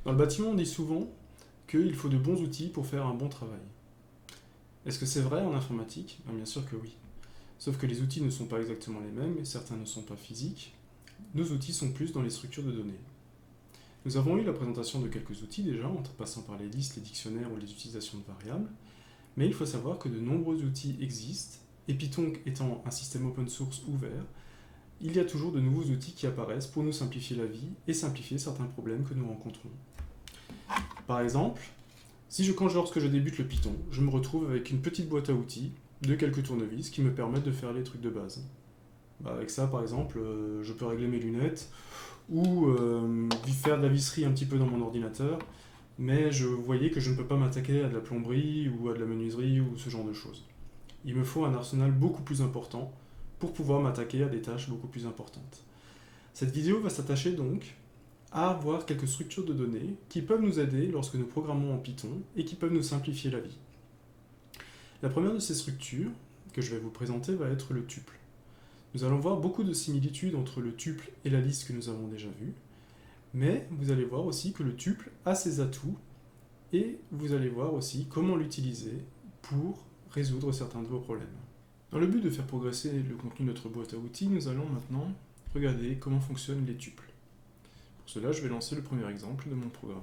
Dans le bâtiment, on dit souvent qu'il faut de bons outils pour faire un bon travail. Est-ce que c'est vrai en informatique? Bien sûr que oui. Sauf que les outils ne sont pas exactement les mêmes et certains ne sont pas physiques. Nos outils sont plus dans les structures de données. Nous avons eu la présentation de quelques outils déjà, en passant par les listes, les dictionnaires ou les utilisations de variables, mais il faut savoir que de nombreux outils existent, et Python étant un système open source ouvert, il y a toujours de nouveaux outils qui apparaissent pour nous simplifier la vie et simplifier certains problèmes que nous rencontrons. Par exemple, lorsque je débute le Python, je me retrouve avec une petite boîte à outils de quelques tournevis qui me permettent de faire les trucs de base. Avec ça, par exemple, je peux régler mes lunettes ou faire de la visserie un petit peu dans mon ordinateur, mais je voyais que je ne peux pas m'attaquer à de la plomberie ou à de la menuiserie ou ce genre de choses. Il me faut un arsenal beaucoup plus important pour pouvoir m'attaquer à des tâches beaucoup plus importantes. Cette vidéo va s'attacher donc à avoir quelques structures de données qui peuvent nous aider lorsque nous programmons en Python et qui peuvent nous simplifier la vie. La première de ces structures que je vais vous présenter va être le tuple. Nous allons voir beaucoup de similitudes entre le tuple et la liste que nous avons déjà vue, mais vous allez voir aussi que le tuple a ses atouts et vous allez voir aussi comment l'utiliser pour résoudre certains de vos problèmes. Dans le but de faire progresser le contenu de notre boîte à outils, nous allons maintenant regarder comment fonctionnent les tuples. Pour cela, je vais lancer le premier exemple de mon programme.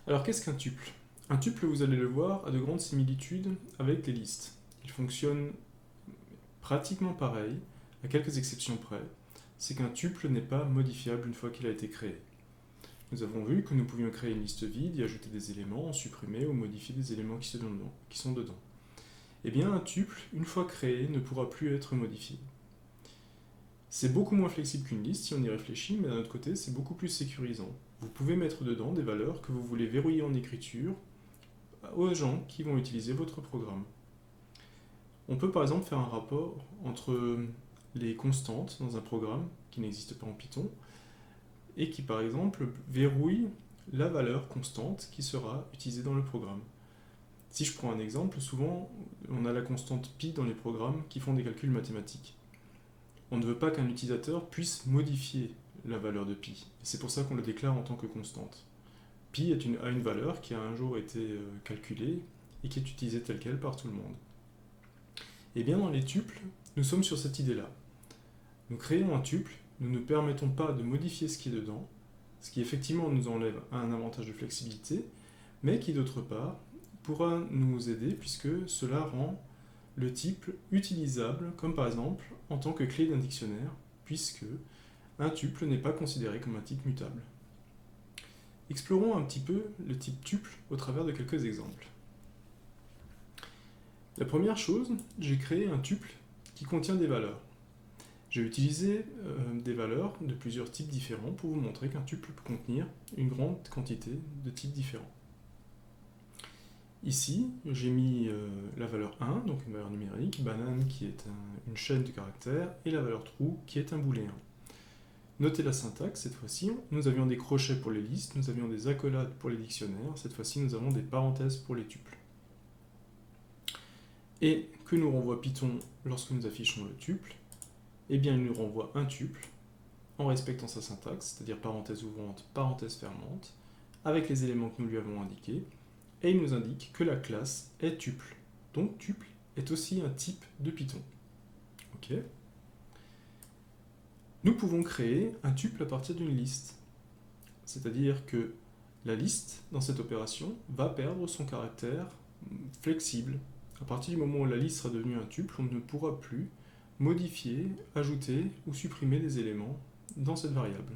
Alors, qu'est-ce qu'un tuple? Un tuple, vous allez le voir, a de grandes similitudes avec les listes. Il fonctionne pratiquement pareil, à quelques exceptions près. C'est qu'un tuple n'est pas modifiable une fois qu'il a été créé. Nous avons vu que nous pouvions créer une liste vide, y ajouter des éléments, en supprimer ou modifier des éléments qui sont dedans. Eh bien, un tuple, une fois créé, ne pourra plus être modifié. C'est beaucoup moins flexible qu'une liste si on y réfléchit, mais d'un autre côté, c'est beaucoup plus sécurisant. Vous pouvez mettre dedans des valeurs que vous voulez verrouiller en écriture aux gens qui vont utiliser votre programme. On peut par exemple faire un rapport entre les constantes dans un programme qui n'existe pas en Python et qui par exemple verrouille la valeur constante qui sera utilisée dans le programme. Si je prends un exemple, souvent on a la constante pi dans les programmes qui font des calculs mathématiques. On ne veut pas qu'un utilisateur puisse modifier la valeur de pi. C'est pour ça qu'on le déclare en tant que constante. Pi a une valeur qui a un jour été calculée et qui est utilisée telle quelle par tout le monde. Et bien dans les tuples, nous sommes sur cette idée-là. Nous créons un tuple, nous ne permettons pas de modifier ce qui est dedans, ce qui effectivement nous enlève un avantage de flexibilité, mais qui d'autre part pourra nous aider puisque cela rend le tuple utilisable, comme par exemple en tant que clé d'un dictionnaire, puisque un tuple n'est pas considéré comme un type mutable. Explorons un petit peu le type tuple au travers de quelques exemples. La première chose, j'ai créé un tuple qui contient des valeurs. J'ai utilisé des valeurs de plusieurs types différents pour vous montrer qu'un tuple peut contenir une grande quantité de types différents. Ici, j'ai mis la valeur 1, donc une valeur numérique, banane qui est une chaîne de caractères, et la valeur true qui est un booléen. Notez la syntaxe, cette fois-ci, nous avions des crochets pour les listes, nous avions des accolades pour les dictionnaires, cette fois-ci nous avons des parenthèses pour les tuples. Et que nous renvoie Python lorsque nous affichons le tuple? Eh bien, il nous renvoie un tuple en respectant sa syntaxe, c'est-à-dire parenthèse ouvrante, parenthèse fermante, avec les éléments que nous lui avons indiqués, et il nous indique que la classe est tuple. Donc tuple est aussi un type de Python. Ok. Nous pouvons créer un tuple à partir d'une liste, c'est-à-dire que la liste, dans cette opération, va perdre son caractère flexible. À partir du moment où la liste sera devenue un tuple, on ne pourra plus modifier, ajouter ou supprimer des éléments dans cette variable.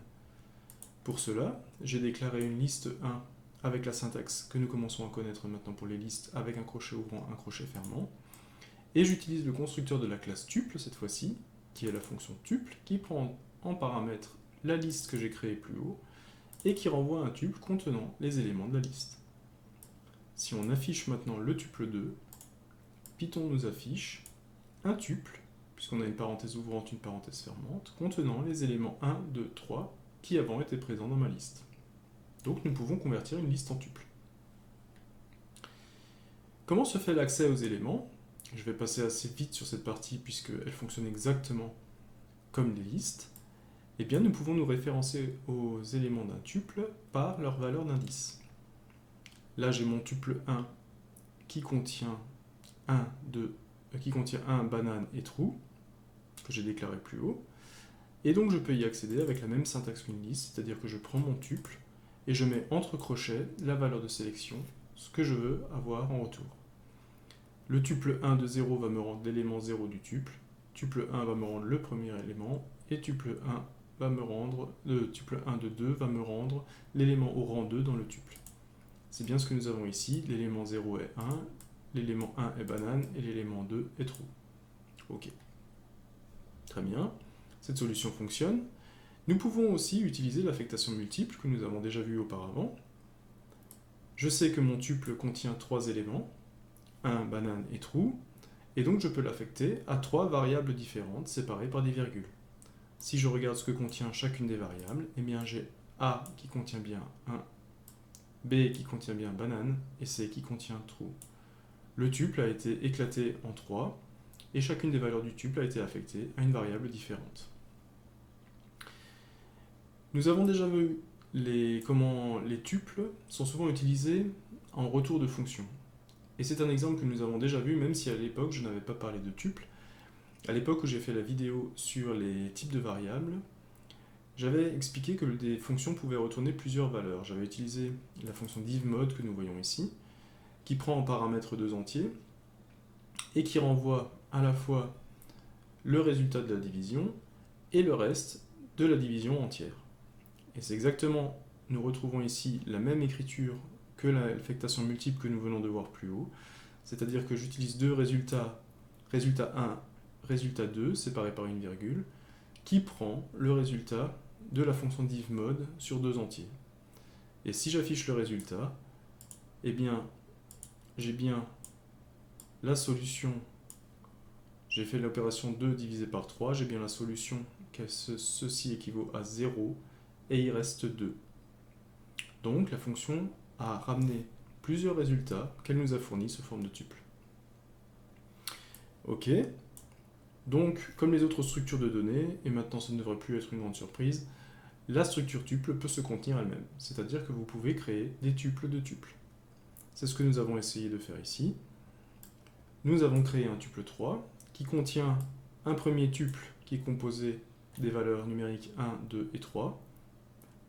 Pour cela, j'ai déclaré une liste 1 avec la syntaxe que nous commençons à connaître maintenant pour les listes avec un crochet ouvrant, un crochet fermant, et j'utilise le constructeur de la classe tuple cette fois-ci, qui est la fonction tuple, qui prend en paramètre la liste que j'ai créée plus haut, et qui renvoie un tuple contenant les éléments de la liste. Si on affiche maintenant le tuple 2, Python nous affiche un tuple, puisqu'on a une parenthèse ouvrante, une parenthèse fermante, contenant les éléments 1, 2, 3, qui avant étaient présents dans ma liste. Donc nous pouvons convertir une liste en tuple. Comment se fait l'accès aux éléments? Je vais passer assez vite sur cette partie puisqu'elle fonctionne exactement comme les listes, eh bien nous pouvons nous référencer aux éléments d'un tuple par leur valeur d'indice. Là j'ai mon tuple 1 qui contient 1, banane et trou, que j'ai déclaré plus haut, et donc je peux y accéder avec la même syntaxe qu'une liste, c'est-à-dire que je prends mon tuple et je mets entre crochets la valeur de sélection, ce que je veux avoir en retour. Le tuple 1 de 0 va me rendre l'élément 0 du tuple 1 va me rendre le premier élément, et tuple 1 de 2 va me rendre l'élément au rang 2 dans le tuple. C'est bien ce que nous avons ici, l'élément 0 est 1, l'élément 1 est banane, et l'élément 2 est trou. Ok. Très bien, cette solution fonctionne. Nous pouvons aussi utiliser l'affectation multiple que nous avons déjà vu auparavant. Je sais que mon tuple contient 3 éléments, 1, banane et trou, et donc je peux l'affecter à 3 variables différentes séparées par des virgules. Si je regarde ce que contient chacune des variables, eh bien j'ai A qui contient bien 1, B qui contient bien banane, et C qui contient trou. Le tuple a été éclaté en 3, et chacune des valeurs du tuple a été affectée à une variable différente. Nous avons déjà vu comment les tuples sont souvent utilisés en retour de fonction. Et c'est un exemple que nous avons déjà vu, même si à l'époque je n'avais pas parlé de tuples. À l'époque où j'ai fait la vidéo sur les types de variables, j'avais expliqué que des fonctions pouvaient retourner plusieurs valeurs. J'avais utilisé la fonction divMod que nous voyons ici, qui prend en paramètre 2 entiers, et qui renvoie à la fois le résultat de la division et le reste de la division entière. Et c'est exactement, nous retrouvons ici la même écriture que l'affectation multiple que nous venons de voir plus haut, c'est-à-dire que j'utilise deux résultats, résultat 1, résultat 2, séparés par une virgule, qui prend le résultat de la fonction divMod sur 2 entiers. Et si j'affiche le résultat, eh bien, j'ai bien la solution, j'ai fait l'opération 2 divisé par 3, j'ai bien la solution que ceci équivaut à 0, et il reste 2. Donc la fonction a ramené plusieurs résultats qu'elle nous a fournis sous forme de tuple. Ok, donc comme les autres structures de données, et maintenant ça ne devrait plus être une grande surprise, la structure tuple peut se contenir elle-même, c'est-à-dire que vous pouvez créer des tuples de tuples. C'est ce que nous avons essayé de faire ici. Nous avons créé un tuple 3 qui contient un premier tuple qui est composé des valeurs numériques 1, 2 et 3,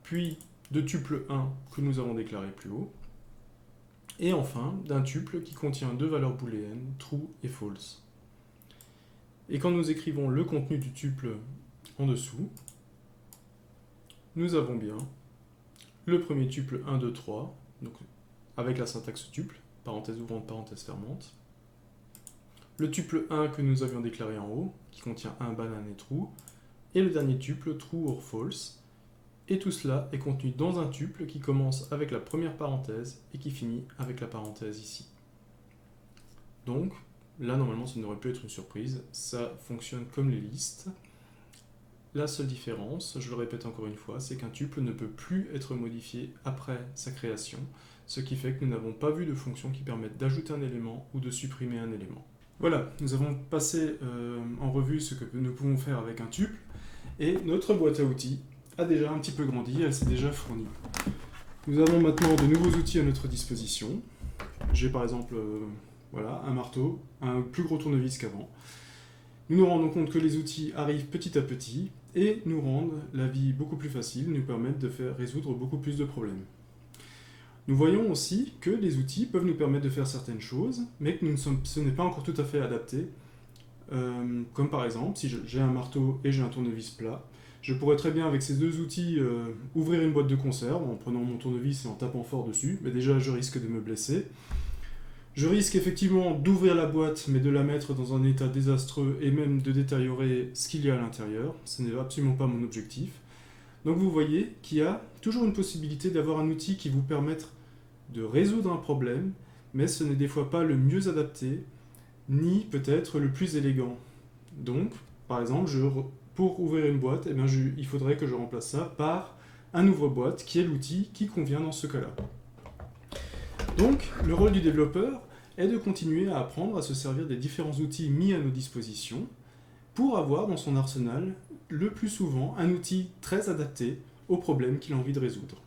puis de tuple 1 que nous avons déclaré plus haut, et enfin d'un tuple qui contient deux valeurs booléennes, true et false. Et quand nous écrivons le contenu du tuple en dessous, nous avons bien le premier tuple 1, 2, 3, donc avec la syntaxe tuple, parenthèse ouvrante, parenthèse fermante, le tuple 1 que nous avions déclaré en haut, qui contient 1, banane et true, et le dernier tuple, true or false, et tout cela est contenu dans un tuple qui commence avec la première parenthèse et qui finit avec la parenthèse ici. Donc, là, normalement, ça n'aurait pu être une surprise. Ça fonctionne comme les listes. La seule différence, je le répète encore une fois, c'est qu'un tuple ne peut plus être modifié après sa création, ce qui fait que nous n'avons pas vu de fonction qui permette d'ajouter un élément ou de supprimer un élément. Voilà, nous avons passé en revue ce que nous pouvons faire avec un tuple, et notre boîte à outils a déjà un petit peu grandi, elle s'est déjà fournie. Nous avons maintenant de nouveaux outils à notre disposition. J'ai par exemple voilà, un marteau, un plus gros tournevis qu'avant. Nous nous rendons compte que les outils arrivent petit à petit et nous rendent la vie beaucoup plus facile, nous permettent de résoudre beaucoup plus de problèmes. Nous voyons aussi que les outils peuvent nous permettre de faire certaines choses, mais que ce n'est pas encore tout à fait adapté. Comme par exemple, si j'ai un marteau et j'ai un tournevis plat, je pourrais très bien avec ces deux outils ouvrir une boîte de conserve en prenant mon tournevis et en tapant fort dessus, mais déjà je risque de me blesser. Je risque effectivement d'ouvrir la boîte, mais de la mettre dans un état désastreux et même de détériorer ce qu'il y a à l'intérieur. Ce n'est absolument pas mon objectif. Donc vous voyez qu'il y a toujours une possibilité d'avoir un outil qui vous permette de résoudre un problème, mais ce n'est des fois pas le mieux adapté, ni peut-être le plus élégant. Donc, par exemple, pour ouvrir une boîte, il faudrait que je remplace ça par un ouvre-boîte, qui est l'outil qui convient dans ce cas-là. Donc, le rôle du développeur est de continuer à apprendre à se servir des différents outils mis à nos dispositions pour avoir dans son arsenal le plus souvent un outil très adapté au problème qu'il a envie de résoudre.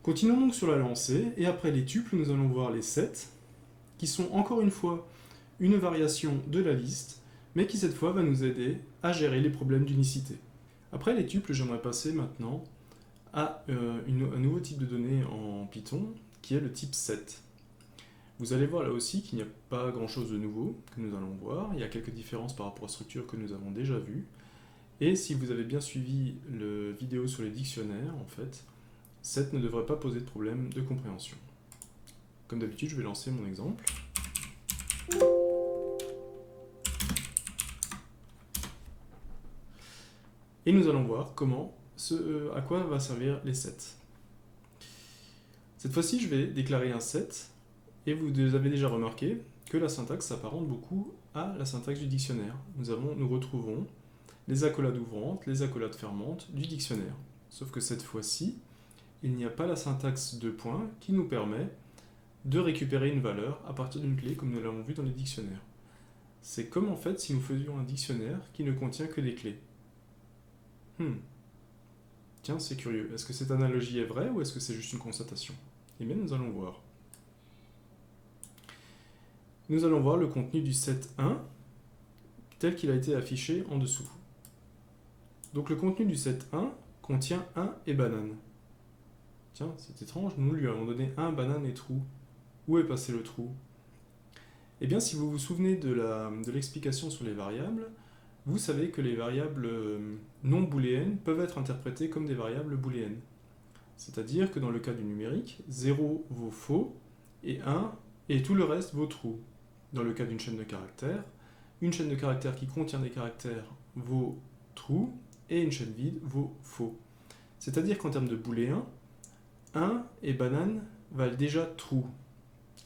Continuons donc sur la lancée, et après les tuples, nous allons voir les sets, qui sont encore une fois une variation de la liste, mais qui cette fois va nous aider à gérer les problèmes d'unicité. Après les tuples, j'aimerais passer maintenant à un nouveau type de données en Python, qui est le type set. Vous allez voir là aussi qu'il n'y a pas grand chose de nouveau que nous allons voir, il y a quelques différences par rapport aux structures que nous avons déjà vues, et si vous avez bien suivi la vidéo sur les dictionnaires, en fait, set ne devrait pas poser de problème de compréhension. Comme d'habitude, je vais lancer mon exemple. Et nous allons voir à quoi va servir les sets. Cette fois-ci, je vais déclarer un set, et vous avez déjà remarqué que la syntaxe s'apparente beaucoup à la syntaxe du dictionnaire. Nous retrouvons les accolades ouvrantes, les accolades fermantes du dictionnaire. Sauf que cette fois-ci, il n'y a pas la syntaxe de points qui nous permet de récupérer une valeur à partir d'une clé comme nous l'avons vu dans les dictionnaires. C'est comme en fait si nous faisions un dictionnaire qui ne contient que des clés. Tiens, c'est curieux. Est-ce que cette analogie est vraie ou est-ce que c'est juste une constatation? Eh bien, nous allons voir. Nous allons voir le contenu du set 1 tel qu'il a été affiché en dessous. Donc le contenu du set 1 contient 1 et banane. Tiens, c'est étrange, nous lui avons donné 1, banane et trou. Où est passé le trou? Eh bien, si vous vous souvenez de l'explication sur les variables, vous savez que les variables non booléennes peuvent être interprétées comme des variables booléennes. C'est-à-dire que dans le cas du numérique, 0 vaut faux et 1 et tout le reste vaut true. Dans le cas d'une chaîne de caractères, une chaîne de caractères qui contient des caractères vaut true et une chaîne vide vaut faux. C'est-à-dire qu'en termes de booléen, 1 et banane valent déjà true.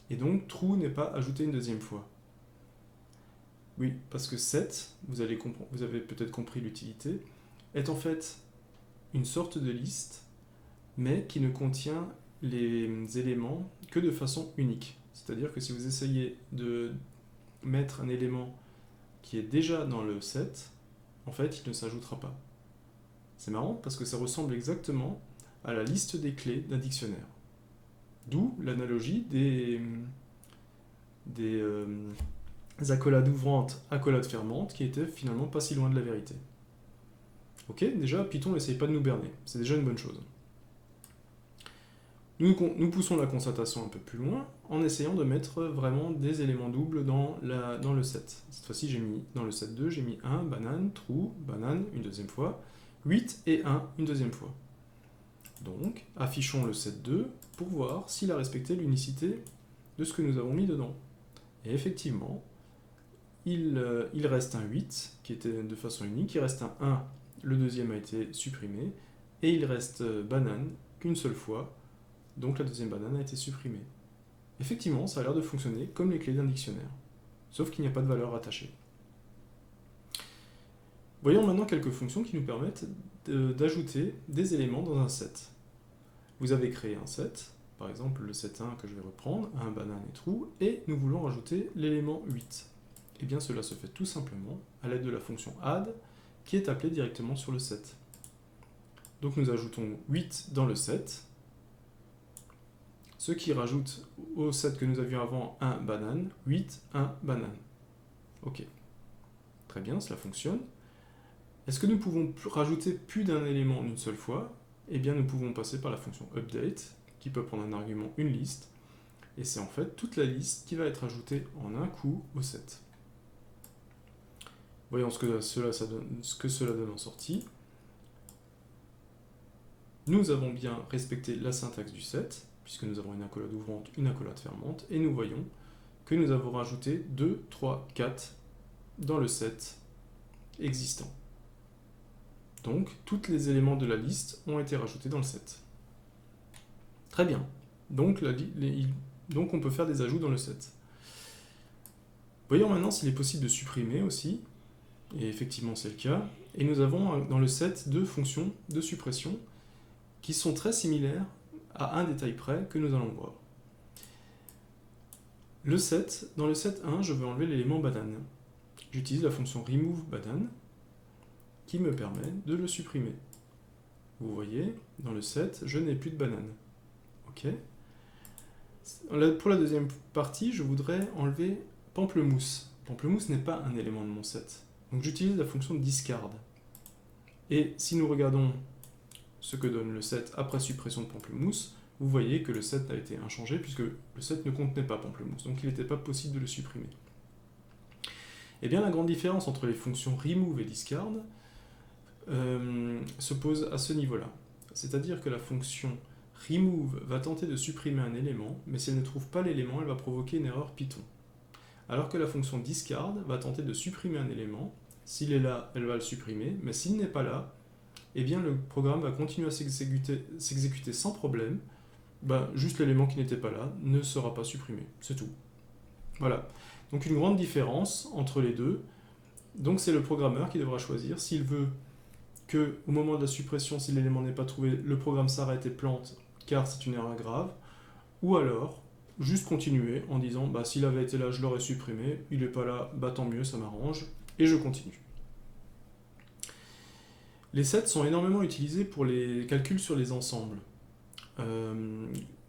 Et donc true n'est pas ajouté une deuxième fois. Oui, parce que set, vous avez peut-être compris l'utilité, est en fait une sorte de liste, mais qui ne contient les éléments que de façon unique. C'est-à-dire que si vous essayez de mettre un élément qui est déjà dans le set, en fait, il ne s'ajoutera pas. C'est marrant parce que ça ressemble exactement à la liste des clés d'un dictionnaire. D'où l'analogie des accolades ouvrantes, accolades fermantes, qui étaient finalement pas si loin de la vérité. Ok, déjà, Python n'essaye pas de nous berner, c'est déjà une bonne chose. Nous poussons la constatation un peu plus loin en essayant de mettre vraiment des éléments doubles dans le set. Cette fois-ci, dans le set 2, j'ai mis 1, banane, true, banane, une deuxième fois, 8 et 1, une deuxième fois. Donc, affichons le set 2 pour voir s'il a respecté l'unicité de ce que nous avons mis dedans. Et effectivement, il reste un 8 qui était de façon unique, il reste un 1, le deuxième a été supprimé, et il reste banane qu'une seule fois, donc la deuxième banane a été supprimée. Effectivement, ça a l'air de fonctionner comme les clés d'un dictionnaire, sauf qu'il n'y a pas de valeur attachée. Voyons maintenant quelques fonctions qui nous permettent d'ajouter des éléments dans un set. Vous avez créé un set, par exemple le set 1 que je vais reprendre, 1, banane et true, et nous voulons rajouter l'élément 8. Eh bien cela se fait tout simplement à l'aide de la fonction add, qui est appelée directement sur le set. Donc nous ajoutons 8 dans le set, ce qui rajoute au set que nous avions avant 1 banane, 8, 1 banane. Ok, très bien, cela fonctionne. Est-ce que nous pouvons rajouter plus d'un élément en une seule fois? Eh bien nous pouvons passer par la fonction update, qui peut prendre un argument une liste, et c'est en fait toute la liste qui va être ajoutée en un coup au set. Voyons ce que cela donne en sortie. Nous avons bien respecté la syntaxe du set, puisque nous avons une accolade ouvrante, une accolade fermante, et nous voyons que nous avons rajouté 2, 3, 4 dans le set existant. Donc, tous les éléments de la liste ont été rajoutés dans le set. Très bien. Donc on peut faire des ajouts dans le set. Voyons maintenant s'il est possible de supprimer aussi. Et effectivement, c'est le cas. Et nous avons dans le set deux fonctions de suppression qui sont très similaires à un détail près que nous allons voir. Dans le set 1, je veux enlever l'élément banane. J'utilise la fonction remove banane qui me permet de le supprimer. Vous voyez, dans le set, je n'ai plus de banane. Ok. Pour la deuxième partie, je voudrais enlever pamplemousse. Pamplemousse n'est pas un élément de mon set. Donc j'utilise la fonction discard. Et si nous regardons ce que donne le set après suppression de pamplemousse, vous voyez que le set a été inchangé puisque le set ne contenait pas pamplemousse, donc il n'était pas possible de le supprimer. Et bien la grande différence entre les fonctions remove et discard se pose à ce niveau-là. C'est-à-dire que la fonction remove va tenter de supprimer un élément, mais si elle ne trouve pas l'élément, elle va provoquer une erreur Python. Alors que la fonction discard va tenter de supprimer un élément, s'il est là, elle va le supprimer, mais s'il n'est pas là, eh bien le programme va continuer à s'exécuter sans problème, juste l'élément qui n'était pas là ne sera pas supprimé, c'est tout. Voilà, donc une grande différence entre les deux. Donc c'est le programmeur qui devra choisir s'il veut que, au moment de la suppression, si l'élément n'est pas trouvé, le programme s'arrête et plante car c'est une erreur grave, ou alors juste continuer en disant s'il avait été là je l'aurais supprimé, il n'est pas là, tant mieux, ça m'arrange, et je continue. Les sets sont énormément utilisés pour les calculs sur les ensembles.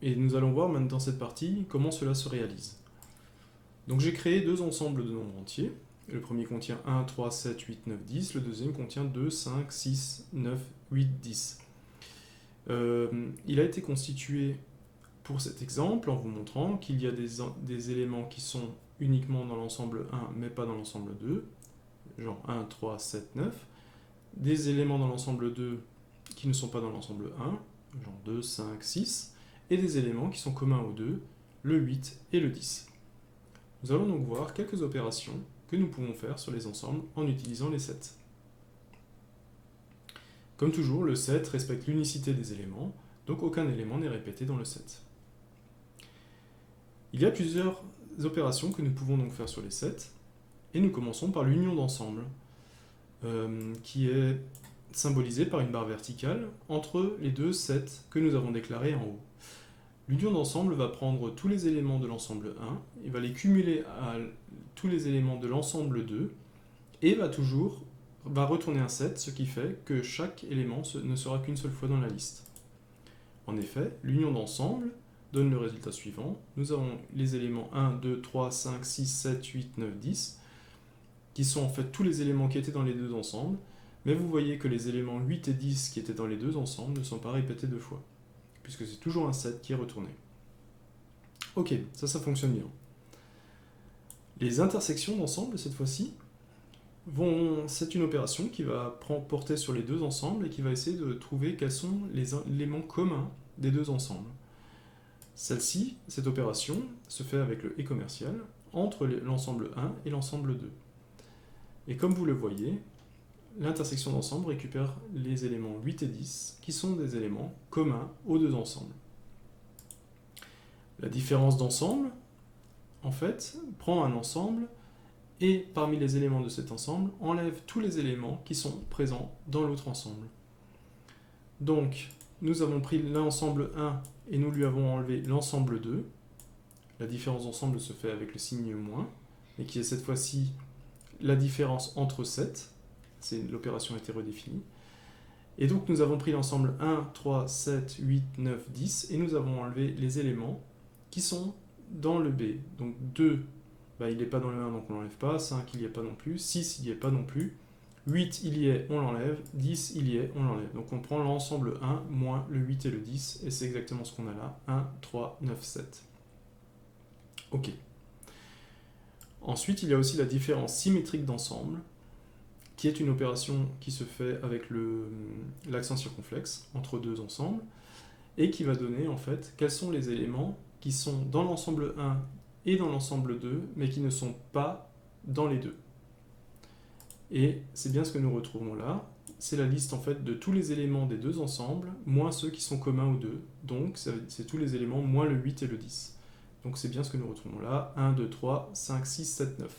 Et nous allons voir maintenant dans cette partie comment cela se réalise. Donc j'ai créé deux ensembles de nombres entiers. Le premier contient 1, 3, 7, 8, 9, 10. Le deuxième contient 2, 5, 6, 9, 8, 10. Il a été constitué pour cet exemple en vous montrant qu'il y a des éléments qui sont uniquement dans l'ensemble 1 mais pas dans l'ensemble 2, genre 1, 3, 7, 9. Des éléments dans l'ensemble 2 qui ne sont pas dans l'ensemble 1, genre 2, 5, 6, et des éléments qui sont communs aux deux, le 8 et le 10. Nous allons donc voir quelques opérations que nous pouvons faire sur les ensembles en utilisant les sets. Comme toujours, le set respecte l'unicité des éléments, donc aucun élément n'est répété dans le set. Il y a plusieurs opérations que nous pouvons donc faire sur les sets, et nous commençons par l'union d'ensemble, qui est symbolisée par une barre verticale entre les deux sets que nous avons déclarés en haut. L'union d'ensemble va prendre tous les éléments de l'ensemble 1, il va les cumuler à tous les éléments de l'ensemble 2, et va retourner un set, ce qui fait que chaque élément ne sera qu'une seule fois dans la liste. En effet, l'union d'ensemble donne le résultat suivant. Nous avons les éléments 1, 2, 3, 5, 6, 7, 8, 9, 10, qui sont en fait tous les éléments qui étaient dans les deux ensembles, mais vous voyez que les éléments 8 et 10 qui étaient dans les deux ensembles ne sont pas répétés deux fois, puisque c'est toujours un set qui est retourné. Ok, ça fonctionne bien. Les intersections d'ensemble, cette fois-ci, c'est une opération qui va porter sur les deux ensembles et qui va essayer de trouver quels sont les éléments communs des deux ensembles. Cette opération, se fait avec le et commercial entre l'ensemble 1 et l'ensemble 2. Et comme vous le voyez, l'intersection d'ensemble récupère les éléments 8 et 10, qui sont des éléments communs aux deux ensembles. La différence d'ensemble, en fait, prend un ensemble et parmi les éléments de cet ensemble, enlève tous les éléments qui sont présents dans l'autre ensemble. Donc, nous avons pris l'ensemble 1 et nous lui avons enlevé l'ensemble 2. La différence d'ensemble se fait avec le signe moins, et qui est cette fois-ci la différence entre 7. L'opération a été redéfinie. Et donc nous avons pris l'ensemble 1, 3, 7, 8, 9, 10, et nous avons enlevé les éléments qui sont dans le B. Donc 2, il n'est pas dans le 1, donc on ne l'enlève pas. 5, il n'y est pas non plus. 6, il n'y est pas non plus. 8, il y est, on l'enlève. 10, il y est, on l'enlève. Donc on prend l'ensemble 1 moins le 8 et le 10, et c'est exactement ce qu'on a là. 1, 3, 9, 7. Ok. Ensuite, il y a aussi la différence symétrique d'ensemble, qui est une opération qui se fait avec l'accent circonflexe entre deux ensembles, et qui va donner en fait quels sont les éléments qui sont dans l'ensemble 1 et dans l'ensemble 2, mais qui ne sont pas dans les deux. Et c'est bien ce que nous retrouvons là. C'est la liste en fait de tous les éléments des deux ensembles, moins ceux qui sont communs aux deux. Donc c'est tous les éléments moins le 8 et le 10. Donc c'est bien ce que nous retrouvons là. 1, 2, 3, 5, 6, 7, 9.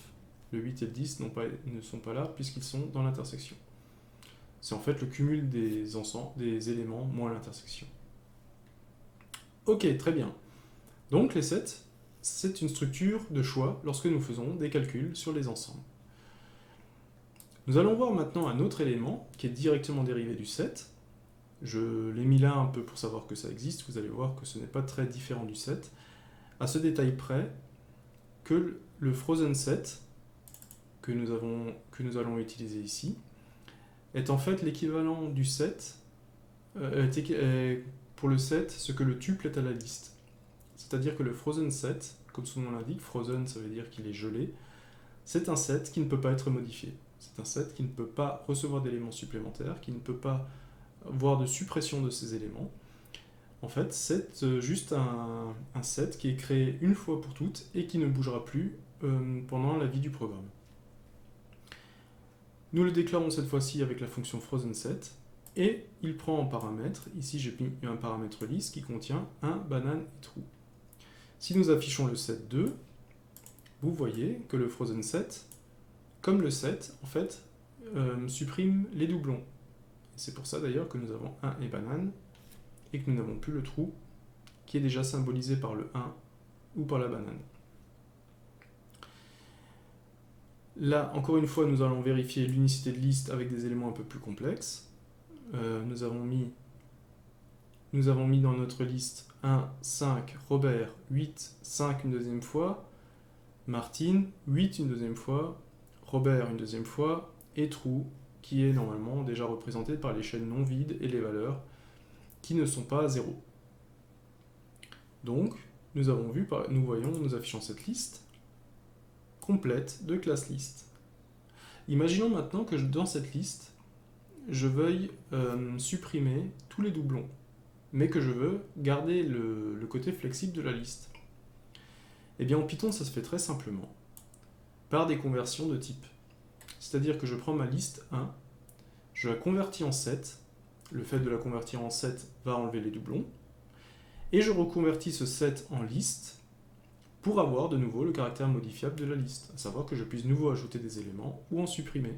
Le 8 et le 10 ne sont pas là puisqu'ils sont dans l'intersection. C'est en fait le cumul des éléments moins l'intersection. Ok, très bien. Donc les sets, c'est une structure de choix lorsque nous faisons des calculs sur les ensembles. Nous allons voir maintenant un autre élément qui est directement dérivé du set. Je l'ai mis là un peu pour savoir que ça existe, vous allez voir que ce n'est pas très différent du set, à ce détail près que le frozen set que nous allons utiliser ici est en fait l'équivalent du set, pour le set ce que le tuple est à la liste. C'est-à-dire que le frozen set, comme son nom l'indique, frozen ça veut dire qu'il est gelé, c'est un set qui ne peut pas être modifié. C'est un set qui ne peut pas recevoir d'éléments supplémentaires, qui ne peut pas avoir de suppression de ces éléments. En fait, c'est juste un set qui est créé une fois pour toutes et qui ne bougera plus pendant la vie du programme. Nous le déclarons cette fois-ci avec la fonction frozenSet et il prend en paramètre, ici j'ai mis un paramètre list qui contient un banane et true. Si nous affichons le set 2, vous voyez que le frozenSet, comme le set, en fait, supprime les doublons. C'est pour ça d'ailleurs que nous avons 1 et banane et que nous n'avons plus le true qui est déjà symbolisé par le 1 ou par la banane. Là, encore une fois, nous allons vérifier l'unicité de liste avec des éléments un peu plus complexes. Nous avons mis dans notre liste 1, 5, Robert, 8, 5 une deuxième fois, Martine, 8 une deuxième fois, Robert une deuxième fois, et true, qui est normalement déjà représenté par les chaînes non vides et les valeurs qui ne sont pas à 0. Donc, nous affichons cette liste complète de classe list. Imaginons maintenant que dans cette liste, je veuille supprimer tous les doublons, mais que je veux garder le côté flexible de la liste. Eh bien en Python, ça se fait très simplement, par des conversions de type. C'est-à-dire que je prends ma liste 1, je la convertis en set, le fait de la convertir en set va enlever les doublons, et je reconvertis ce set en liste pour avoir de nouveau le caractère modifiable de la liste, à savoir que je puisse de nouveau ajouter des éléments ou en supprimer.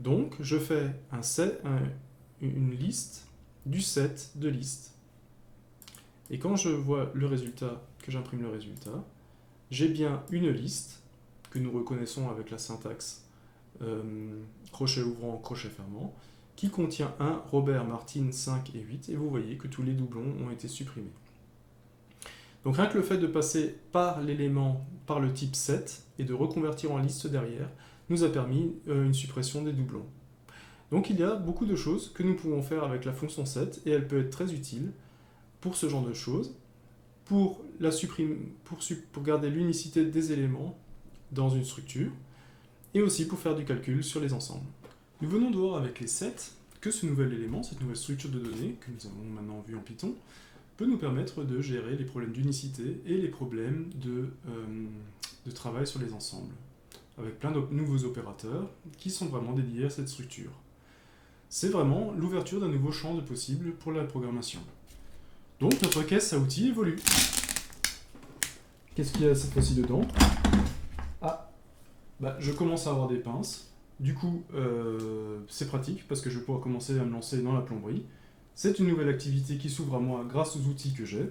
Donc, je fais une liste du set de liste. Et quand je vois le résultat, que j'imprime le résultat, j'ai bien une liste que nous reconnaissons avec la syntaxe crochet ouvrant, crochet fermant, qui contient 1, Robert, Martine, 5 et 8, et vous voyez que tous les doublons ont été supprimés. Donc rien que le fait de passer par l'élément, par le type set, et de reconvertir en liste derrière, nous a permis une suppression des doublons. Donc il y a beaucoup de choses que nous pouvons faire avec la fonction set, et elle peut être très utile pour ce genre de choses, pour garder l'unicité des éléments dans une structure, et aussi pour faire du calcul sur les ensembles. Nous venons de voir avec les sets que ce nouvel élément, cette nouvelle structure de données, que nous avons maintenant vue en Python, peut nous permettre de gérer les problèmes d'unicité et les problèmes de travail sur les ensembles, avec plein de nouveaux opérateurs qui sont vraiment dédiés à cette structure. C'est vraiment l'ouverture d'un nouveau champ de possibles pour la programmation. Donc notre caisse à outils évolue. Qu'est-ce qu'il y a cette fois-ci dedans? Ah, je commence à avoir des pinces. Du coup, c'est pratique parce que je vais pouvoir commencer à me lancer dans la plomberie. C'est une nouvelle activité qui s'ouvre à moi grâce aux outils que j'ai.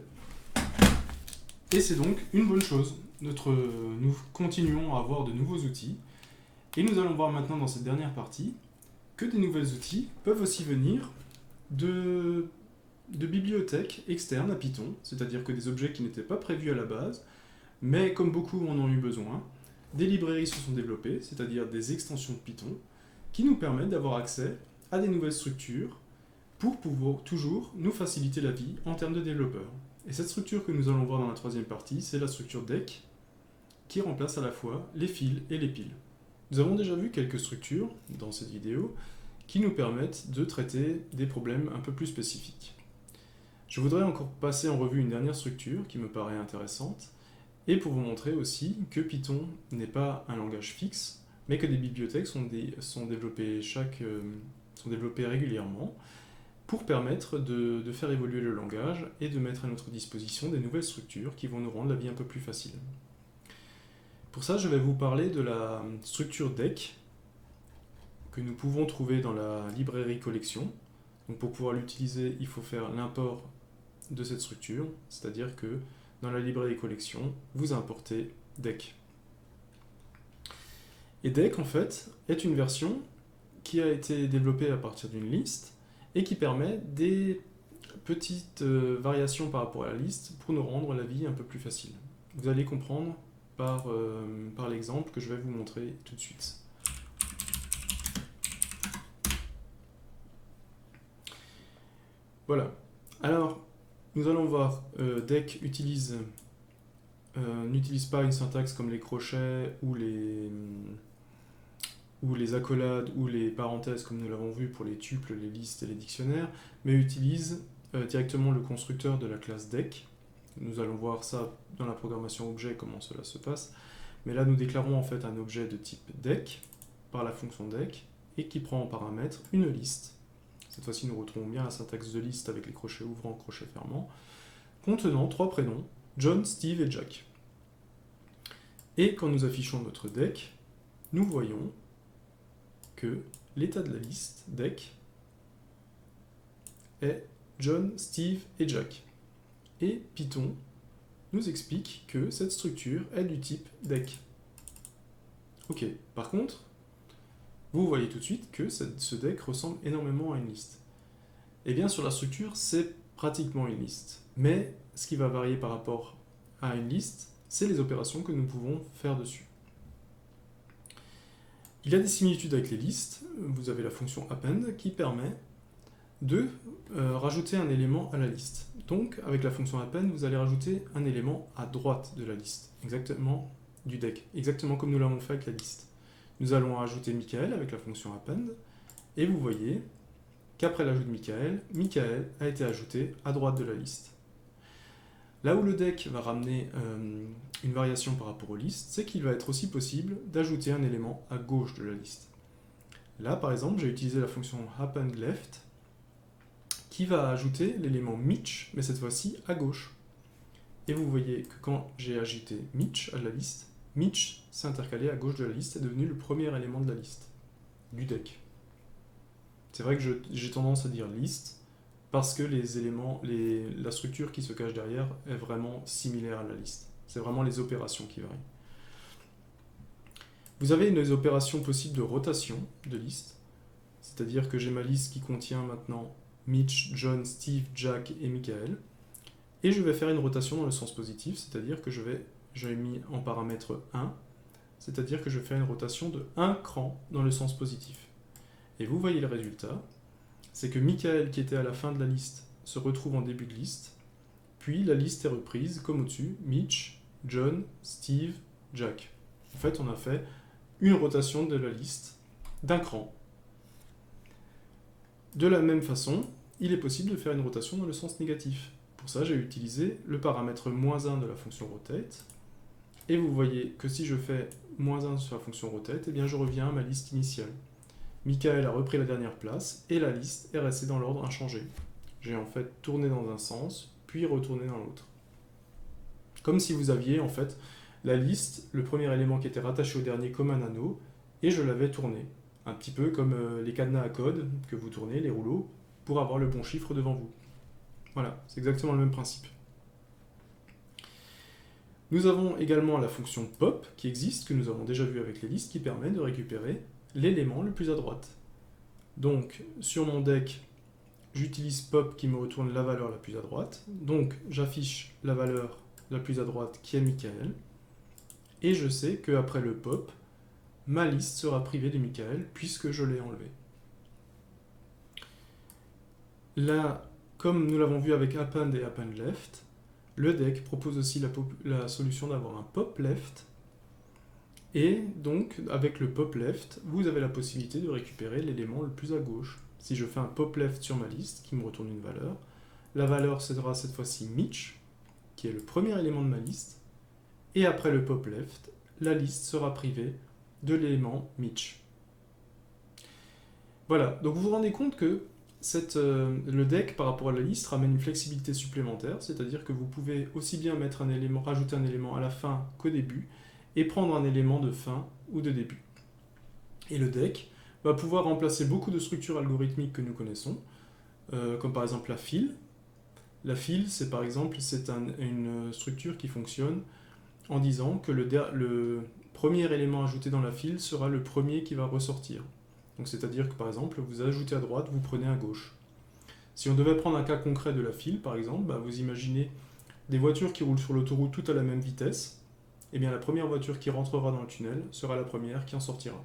Et c'est donc une bonne chose. Nous continuons à avoir de nouveaux outils. Et nous allons voir maintenant dans cette dernière partie que des nouveaux outils peuvent aussi venir de bibliothèques externes à Python, c'est-à-dire que des objets qui n'étaient pas prévus à la base, mais comme beaucoup en ont eu besoin, des librairies se sont développées, c'est-à-dire des extensions de Python, qui nous permettent d'avoir accès à des nouvelles structures pour pouvoir toujours nous faciliter la vie en termes de développeurs. Et cette structure que nous allons voir dans la troisième partie, c'est la structure deck, qui remplace à la fois les fils et les piles. Nous avons déjà vu quelques structures dans cette vidéo qui nous permettent de traiter des problèmes un peu plus spécifiques. Je voudrais encore passer en revue une dernière structure qui me paraît intéressante, et pour vous montrer aussi que Python n'est pas un langage fixe, mais que des bibliothèques sont développées régulièrement pour permettre de faire évoluer le langage et de mettre à notre disposition des nouvelles structures qui vont nous rendre la vie un peu plus facile. Pour ça, je vais vous parler de la structure deck que nous pouvons trouver dans la librairie collection. Donc pour pouvoir l'utiliser, il faut faire l'import de cette structure, c'est-à-dire que dans la librairie collection, vous importez deck. Et deck, en fait, est une version qui a été développée à partir d'une liste et qui permet des petites variations par rapport à la liste pour nous rendre la vie un peu plus facile. Vous allez comprendre par l'exemple que je vais vous montrer tout de suite. Voilà. Alors, nous allons voir, deck n'utilise pas une syntaxe comme les crochets ou les accolades ou les parenthèses comme nous l'avons vu pour les tuples, les listes et les dictionnaires, mais utilise directement le constructeur de la classe deck. Nous allons voir ça dans la programmation objet, comment cela se passe. Mais là, nous déclarons en fait un objet de type deck par la fonction deck et qui prend en paramètre une liste. Cette fois-ci, nous retrouvons bien la syntaxe de liste avec les crochets ouvrants, crochets fermants, contenant 3 prénoms, John, Steve et Jack. Et quand nous affichons notre deck, nous voyons que l'état de la liste deck est John, Steve et Jack. Et Python nous explique que cette structure est du type deck. Ok, par contre, vous voyez tout de suite que ce deck ressemble énormément à une liste. Et bien sur la structure, c'est pratiquement une liste. Mais ce qui va varier par rapport à une liste, c'est les opérations que nous pouvons faire dessus. Il y a des similitudes avec les listes. Vous avez la fonction append qui permet de rajouter un élément à la liste. Donc, avec la fonction append, vous allez rajouter un élément à droite de la liste, exactement du deck, exactement comme nous l'avons fait avec la liste. Nous allons rajouter Michael avec la fonction append, et vous voyez qu'après l'ajout de Michael, Michael a été ajouté à droite de la liste. Là où le deck va ramener une variation par rapport aux listes, c'est qu'il va être aussi possible d'ajouter un élément à gauche de la liste. Là, par exemple, j'ai utilisé la fonction appendLeft, qui va ajouter l'élément Mitch, mais cette fois-ci à gauche. Et vous voyez que quand j'ai ajouté Mitch à la liste, Mitch s'est intercalé à gauche de la liste et est devenu le premier élément de la liste, du deck. C'est vrai que j'ai tendance à dire liste, parce que la structure qui se cache derrière est vraiment similaire à la liste. C'est vraiment les opérations qui varient. Vous avez une opération possible de rotation de liste, c'est-à-dire que j'ai ma liste qui contient maintenant Mitch, John, Steve, Jack et Michael. Et je vais faire une rotation dans le sens positif, c'est-à-dire que j'ai mis en paramètre 1, c'est-à-dire que je fais une rotation de 1 cran dans le sens positif. Et vous voyez le résultat, c'est que Michael qui était à la fin de la liste se retrouve en début de liste, puis la liste est reprise comme au-dessus, Mitch, John, Steve, Jack. En fait, on a fait une rotation de la liste d'un cran. De la même façon, il est possible de faire une rotation dans le sens négatif. Pour ça, j'ai utilisé le paramètre -1 de la fonction rotate. Et vous voyez que si je fais -1 sur la fonction rotate, eh bien je reviens à ma liste initiale. Michael a repris la dernière place et la liste est restée dans l'ordre inchangé. J'ai en fait tourné dans un sens, puis retourné dans l'autre. Comme si vous aviez en fait la liste, le premier élément qui était rattaché au dernier comme un anneau, et je l'avais tourné. Un petit peu comme les cadenas à code que vous tournez, les rouleaux, pour avoir le bon chiffre devant vous. Voilà, c'est exactement le même principe. Nous avons également la fonction pop qui existe, que nous avons déjà vu avec les listes, qui permet de récupérer l'élément le plus à droite. Donc, sur mon deck, j'utilise pop qui me retourne la valeur la plus à droite. Donc, j'affiche la valeur la plus à droite qui est Michael. Et je sais qu'après le pop, ma liste sera privée de Michael puisque je l'ai enlevé. Là, comme nous l'avons vu avec append et appendLeft, le deck propose aussi la solution d'avoir un pop left. Et donc, avec le pop left, vous avez la possibilité de récupérer l'élément le plus à gauche. Si je fais un pop left sur ma liste, qui me retourne une valeur, la valeur sera cette fois-ci Mitch, qui est le premier élément de ma liste, et après le pop left, la liste sera privée de l'élément Mitch. Voilà, donc vous vous rendez compte que le deck par rapport à la liste ramène une flexibilité supplémentaire, c'est-à-dire que vous pouvez aussi bien rajouter un élément à la fin qu'au début, et prendre un élément de fin ou de début. Et le deck va pouvoir remplacer beaucoup de structures algorithmiques que nous connaissons, comme par exemple la file. La file, c'est une structure qui fonctionne en disant que premier élément ajouté dans la file sera le premier qui va ressortir. Donc c'est-à-dire que par exemple, vous ajoutez à droite, vous prenez à gauche. Si on devait prendre un cas concret de la file, par exemple, vous imaginez des voitures qui roulent sur l'autoroute toutes à la même vitesse, et bien la première voiture qui rentrera dans le tunnel sera la première qui en sortira.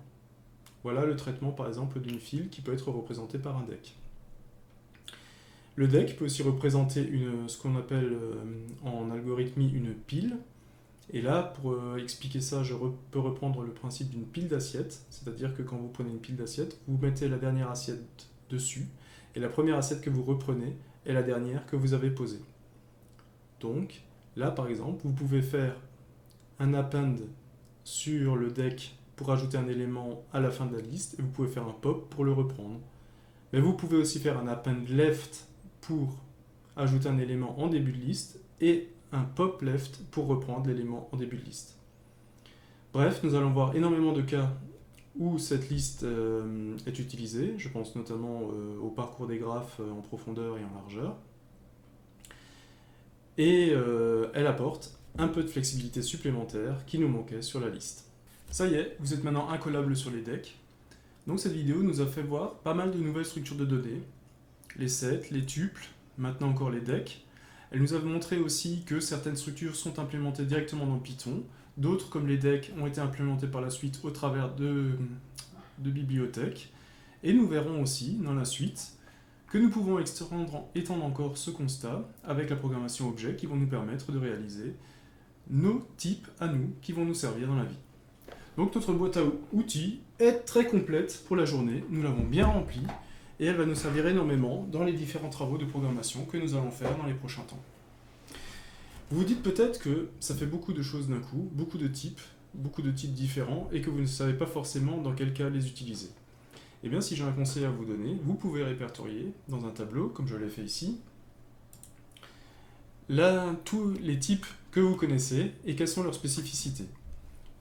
Voilà le traitement par exemple d'une file qui peut être représentée par un deck. Le deck peut aussi représenter ce qu'on appelle en algorithmie une pile. Et là, pour expliquer ça, je peux reprendre le principe d'une pile d'assiettes, c'est-à-dire que quand vous prenez une pile d'assiettes, vous mettez la dernière assiette dessus, et la première assiette que vous reprenez est la dernière que vous avez posée. Donc, là par exemple, vous pouvez faire un append sur le deck pour ajouter un élément à la fin de la liste, et vous pouvez faire un pop pour le reprendre. Mais vous pouvez aussi faire un append left pour ajouter un élément en début de liste, et un pop left pour reprendre l'élément en début de liste. Bref, nous allons voir énormément de cas où cette liste est utilisée. Je pense notamment au parcours des graphes en profondeur et en largeur. Et elle apporte un peu de flexibilité supplémentaire qui nous manquait sur la liste. Ça y est, vous êtes maintenant incollable sur les decks. Donc cette vidéo nous a fait voir pas mal de nouvelles structures de données, les sets, les tuples, maintenant encore les decks. Elle nous a montré aussi que certaines structures sont implémentées directement dans Python, d'autres comme les decks ont été implémentés par la suite au travers de bibliothèques. Et nous verrons aussi dans la suite que nous pouvons étendre encore ce constat avec la programmation objet qui vont nous permettre de réaliser nos types à nous qui vont nous servir dans la vie. Donc notre boîte à outils est très complète pour la journée, nous l'avons bien remplie et elle va nous servir énormément dans les différents travaux de programmation que nous allons faire dans les prochains temps. Vous vous dites peut-être que ça fait beaucoup de choses d'un coup, beaucoup de types différents et que vous ne savez pas forcément dans quel cas les utiliser. Eh bien, si j'ai un conseil à vous donner, vous pouvez répertorier dans un tableau, comme je l'ai fait ici, là, tous les types que vous connaissez et quelles sont leurs spécificités.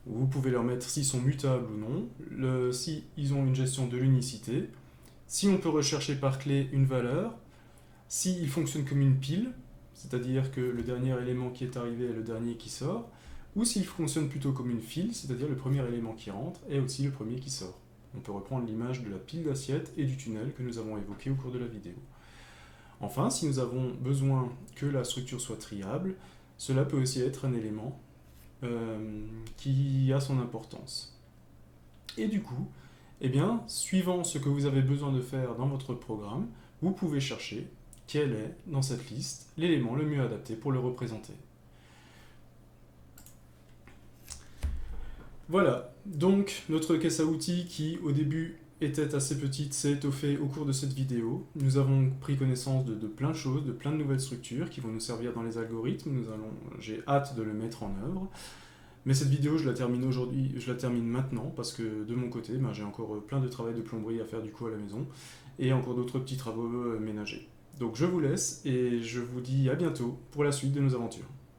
Vous pouvez leur mettre s'ils sont mutables ou non, si ils ont une gestion de l'unicité, si on peut rechercher par clé une valeur, s'ils fonctionnent comme une pile, c'est-à-dire que le dernier élément qui est arrivé est le dernier qui sort, ou s'ils fonctionnent plutôt comme une file, c'est-à-dire le premier élément qui rentre est aussi le premier qui sort. On peut reprendre l'image de la pile d'assiettes et du tunnel que nous avons évoqué au cours de la vidéo. Enfin, si nous avons besoin que la structure soit triable, cela peut aussi être un élément qui a son importance. Et du coup, eh bien, suivant ce que vous avez besoin de faire dans votre programme, vous pouvez chercher quel est, dans cette liste, l'élément le mieux adapté pour le représenter. Voilà, donc notre caisse à outils qui, au début, était assez petite, s'est étoffée au cours de cette vidéo. Nous avons pris connaissance de plein de choses, de plein de nouvelles structures qui vont nous servir dans les algorithmes. J'ai hâte de le mettre en œuvre. Mais cette vidéo, je la termine aujourd'hui, je la termine maintenant, parce que de mon côté, j'ai encore plein de travail de plomberie à faire du coup à la maison, et encore d'autres petits travaux ménagers. Donc je vous laisse, et je vous dis à bientôt pour la suite de nos aventures.